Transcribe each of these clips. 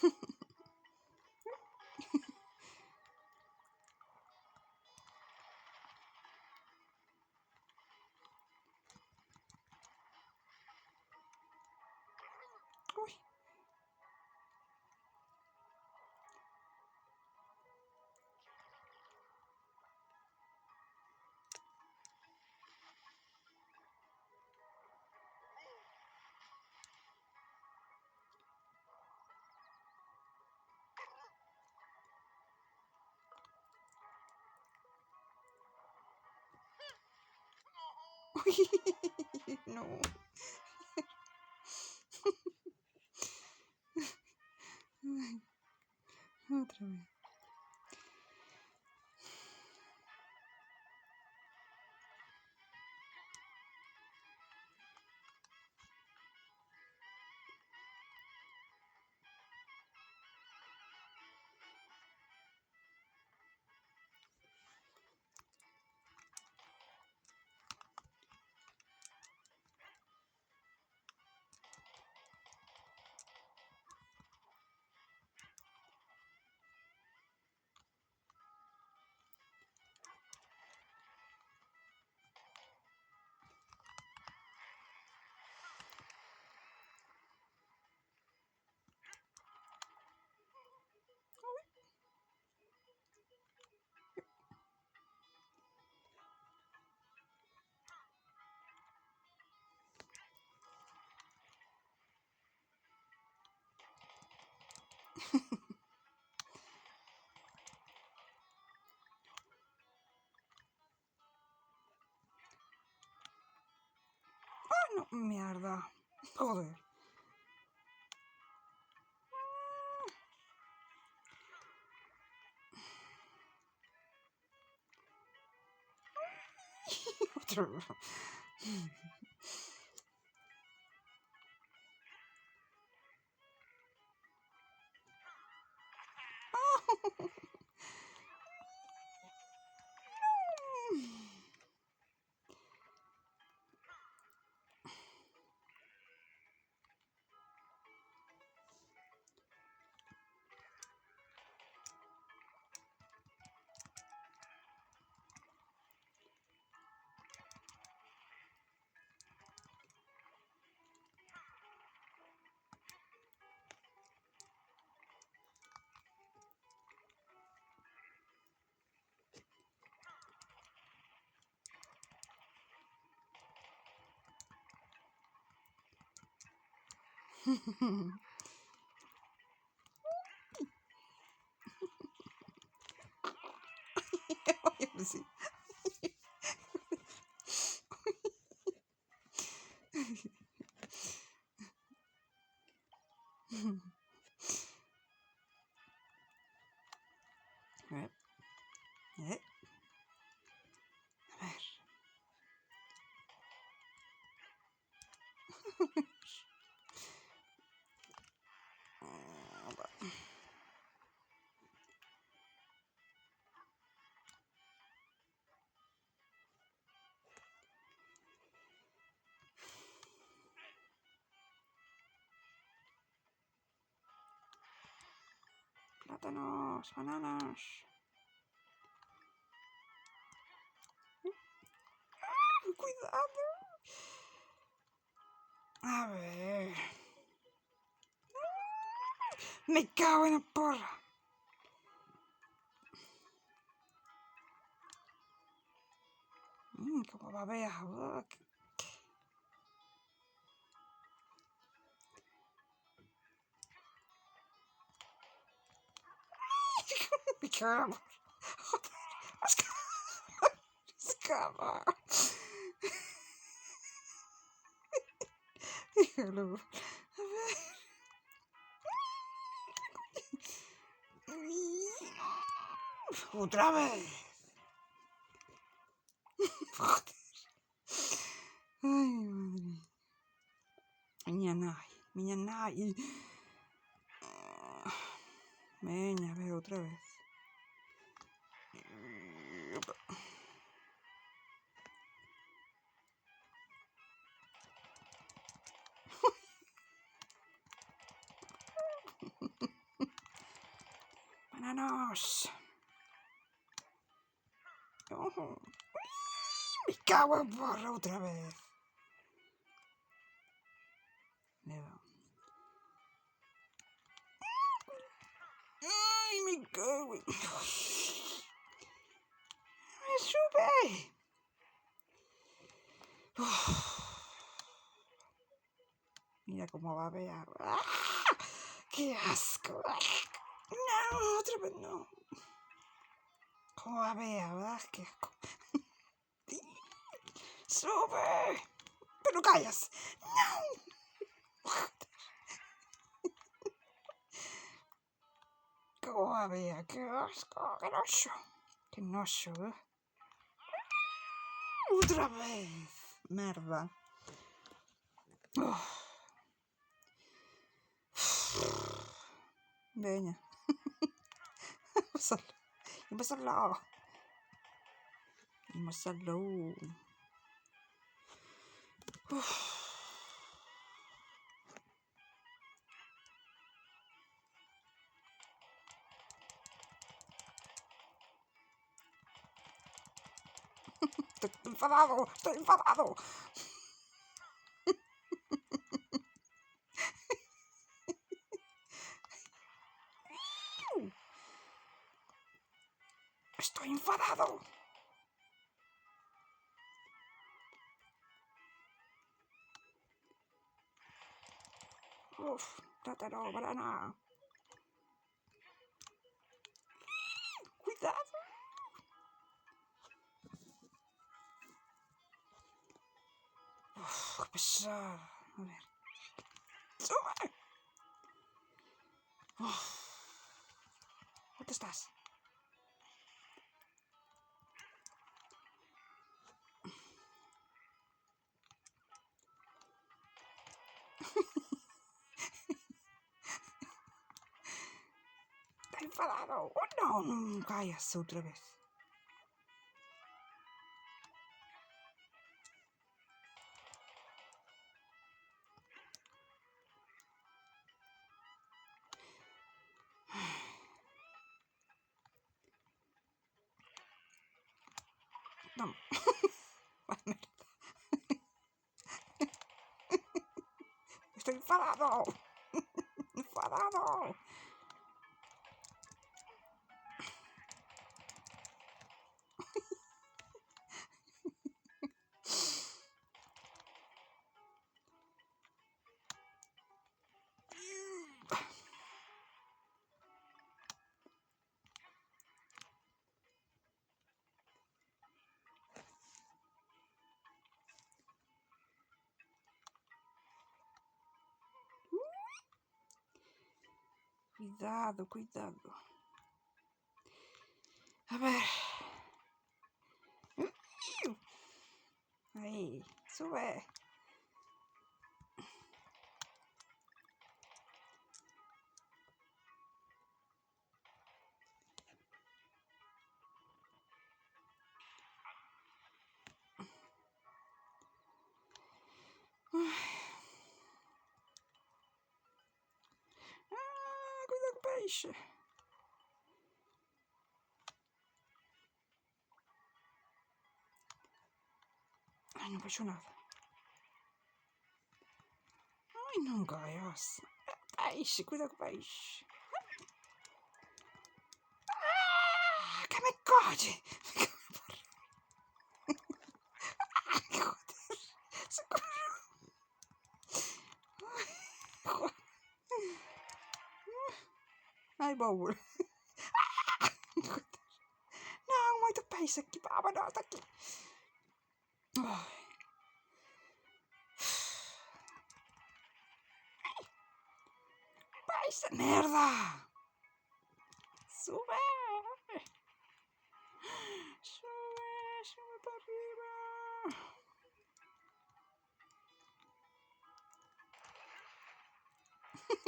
Uy. Uy, no. Ay, otra vez. No, mierda. Joder. Otra vez. Sí. A ver. A ver. Plátanos, bananas. Cuidado. A ver. Me cago en la porra. Como babea. Me cago en la porra. Escapa. Déjalo. A ver. Otra vez. Joder. Ay, madre. Miña nai. Veña, a ver, otra vez. ¡Vámonos! Me cago en porra otra vez. ¡Ay, me cago en... ¡Me sube! Mira cómo va a ver. ¡Ah! ¡Qué asco! No, otra vez no. ¿Cómo va a ver, verdad? ¡Qué asco! ¡Sube! ¡Pero callas! ¡No! ¿Cómo va a ver? ¡Qué asco! ¡Qué noso! ¡Qué noso, eh! ¡Otra vez! ¡Merda! Venha. Empezarlo. Estoy enfadado. Estoy enfadado. Estoy enfadado. Uf, trátalo, banana. Cuidado. Uf, qué pesado. A ver. ¡Sube! Uf. ¿Dónde estás? Estoy enfadado. Oh, no, callas otra vez. No. Estoy enfadado. Enfadado. Cuidado, cuidado. A ver. Ahí, sube. Cuidado com o peixe. Ai, não peixou nada. Ai, não gaias. Peixe, cuidado com o peixe. Ah, que me code. Ai, joder. Socorro. Ai, baú. Não, muito peixe aqui. Vámonos aqui. Ai. Peixe, merda. Sube. Sube, sube para arriba.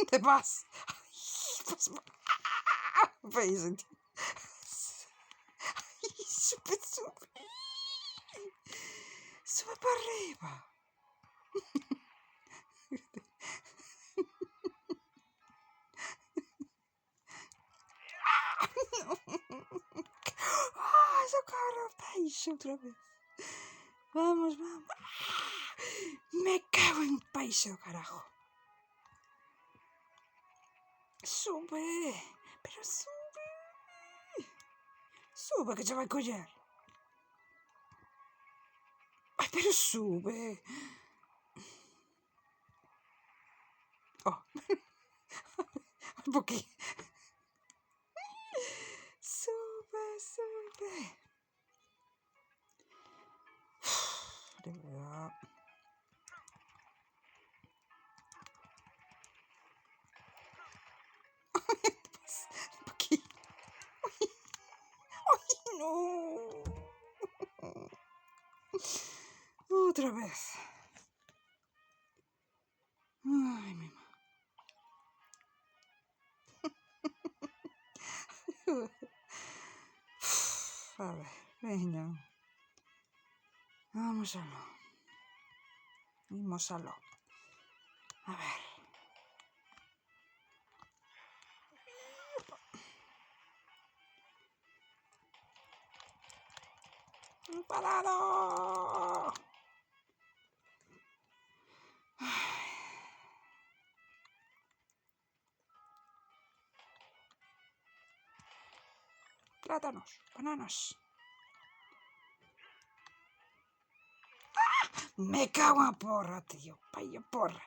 Te vas. Ay, pues... Amazing. Sube, sube. Sube para arriba. Paisa otra vez. Vamos, vamos. Me cago en Paisa, carajo. Sube. Pero sube. Sube que se va a collar. Ay, pero sube. Oh. Un poquito. Sube, sube. De verdad. Un poquito. Ay, no. Otra vez. Ay, mi mamá. A ver, venga. Vamos a lo. Vamos a lo. A ver. ¡Parado! Plátanos, bananas. ¡Ah! Me cago en porra, tío. Vaya porra.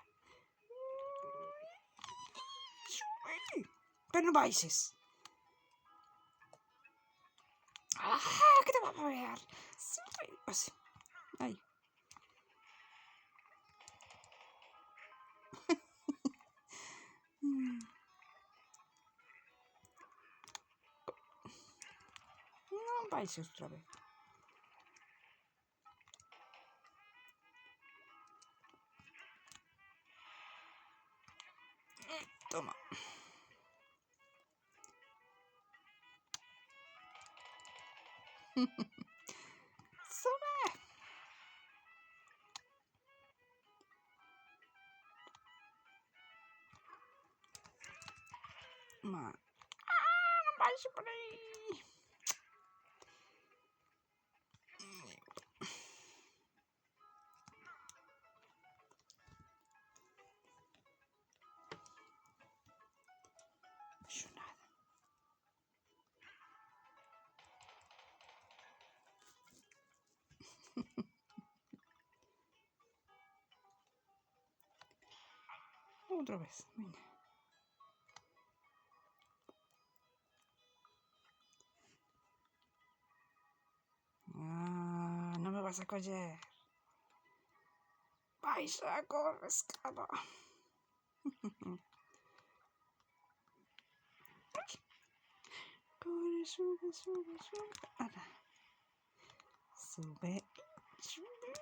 Pero no vayas. ¡Ah! ¿Qué te va a pegar? Así. Ahí. No vayas otra vez. Toma. Sube. Ma. ¡Ah! No vayas por ahí. Yo nada. Otra vez. Venga. Ah, no me vas a coger. Vaya, corre, escala. Corre, sube, sube, sube. Ahora. Sube, sube.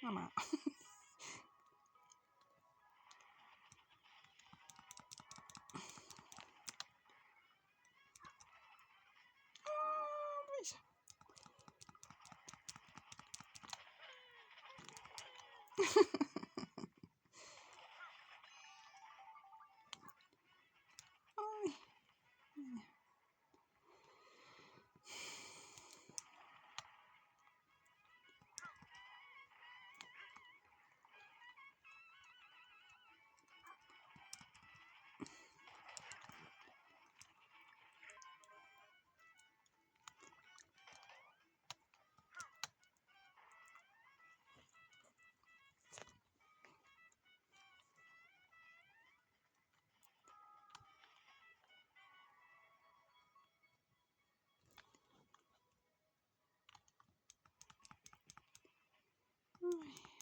Mamá. Ay.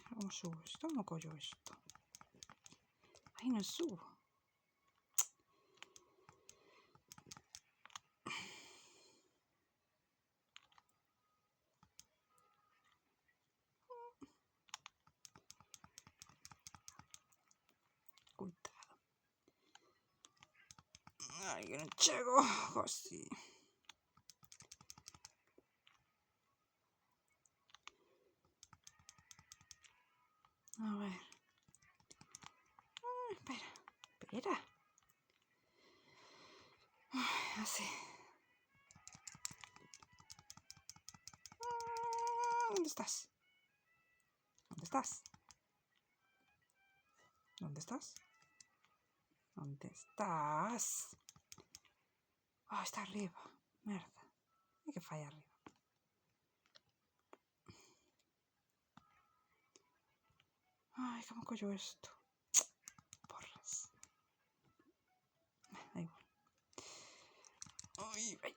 ¿Cómo subo esto? ¿Cómo cojo esto? Ay, no subo. Cuidado. Ay, que no llego. Así. A ver. Ay, espera. Espera. Así. ¿Dónde estás? ¿Dónde estás? ¿Dónde estás? ¿Dónde estás? Oh, está arriba. Merda. Hay que fallar arriba. Ay, ¿cómo coño esto? Porras. Da igual. Ay, ay.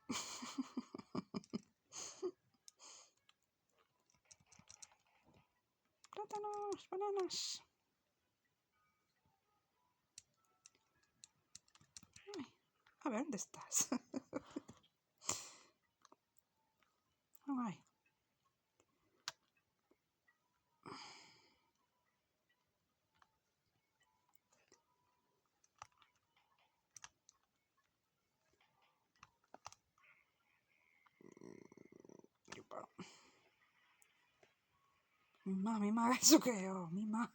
Plátanos, bananas. Ay, a ver, ¿dónde estás? Ay. Mima, eso que yo, mima.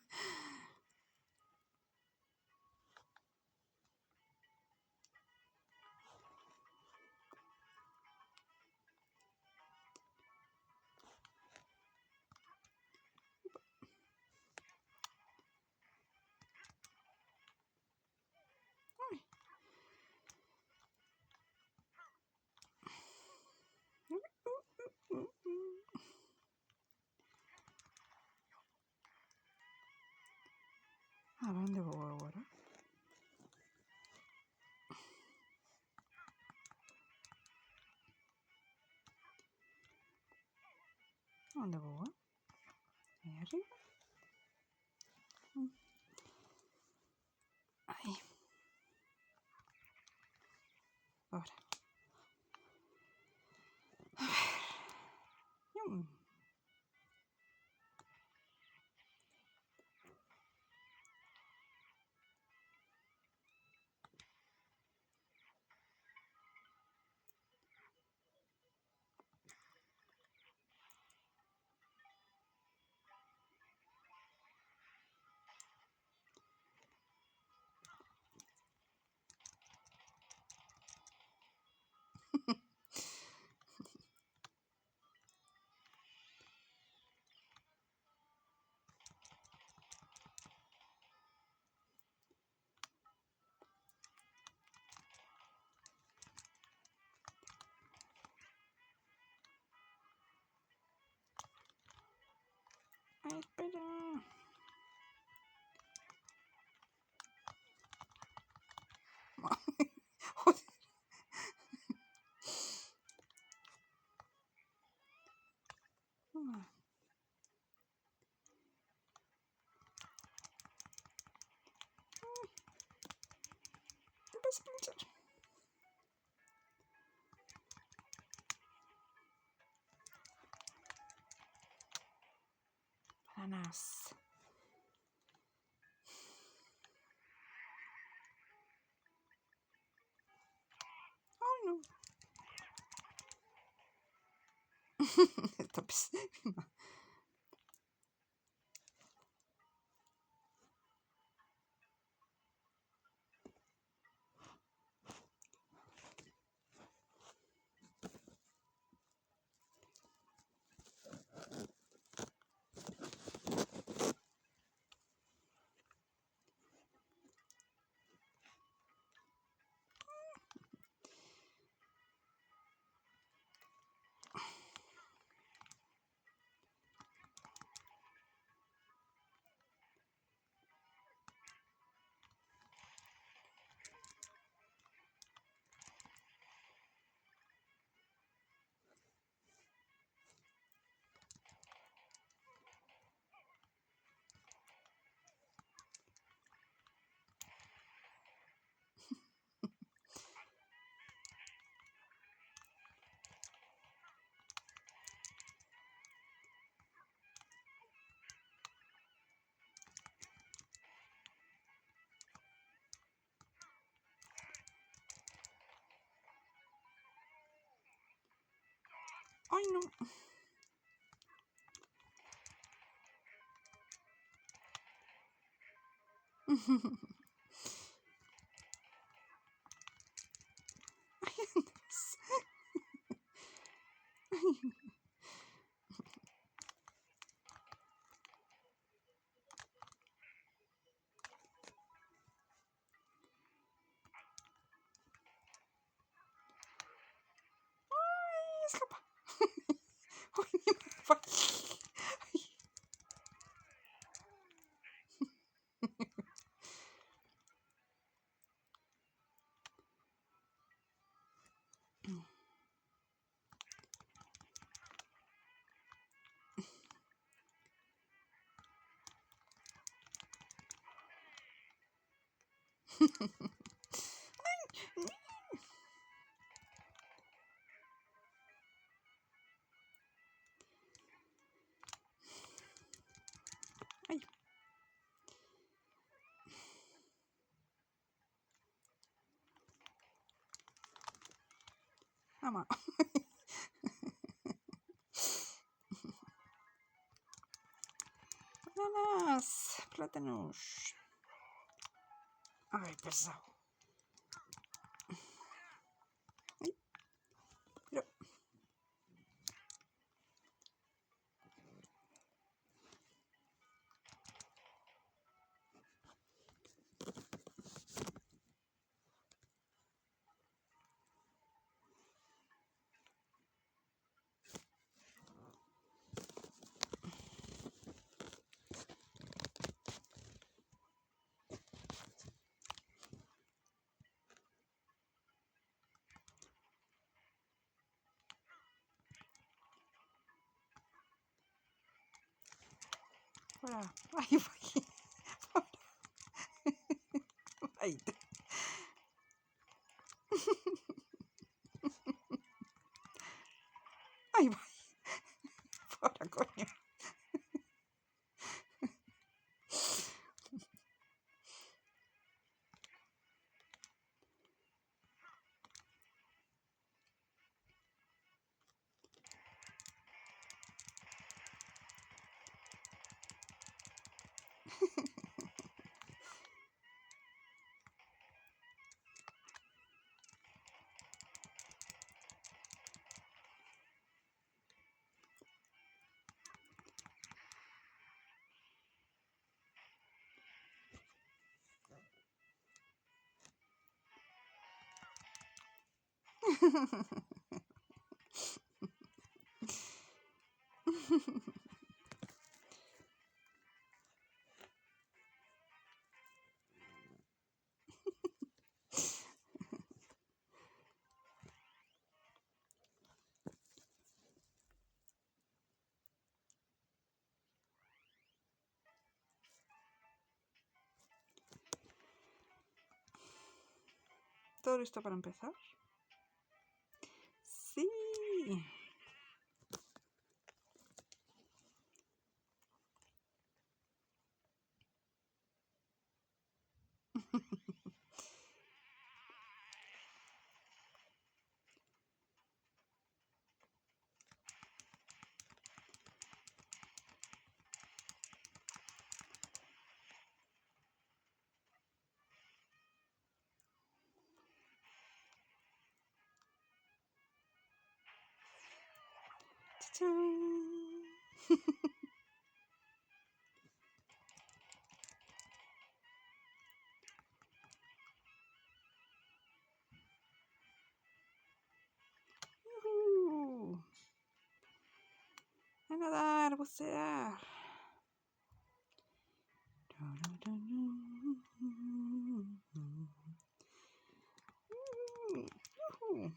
Ay. A ver, ¿dónde voy ahora? ¿Dónde voy? Ahí arriba. Ahí. Ahora. A ver. Ay, espera. Joder. ¿Qué pasa, pinchar? Bananas. Ay, no. Esta pésima. Ay, no. Escapa. Ay, me fallé. Ay, mamá. Bananas, plátanos. Ay, pesado. Ay, pero... Fuera. Ay, voy. Ay, ay, voy. Fuera, coño. ¿Todo listo para empezar? Sí. ¡Chachán! ¡Yujú! A nadar, a bucear. Yujú.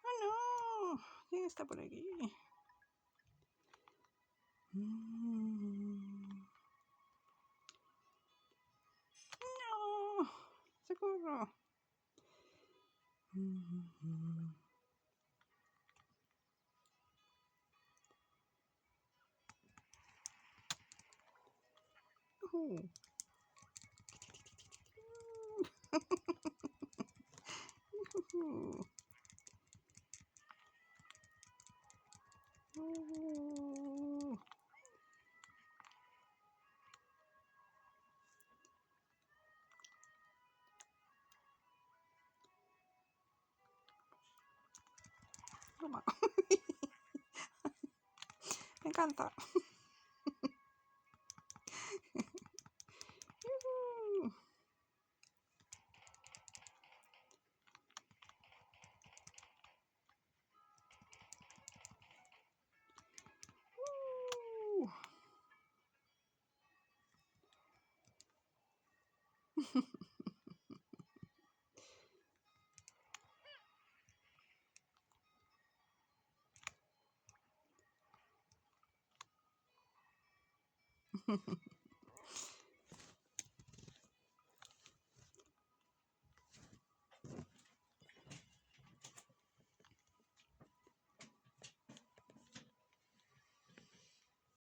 ¡Oh, no! ¿Quién está por aquí? ¡No! ¡Socorro! Yujú. Yujú. Toma. Me encanta.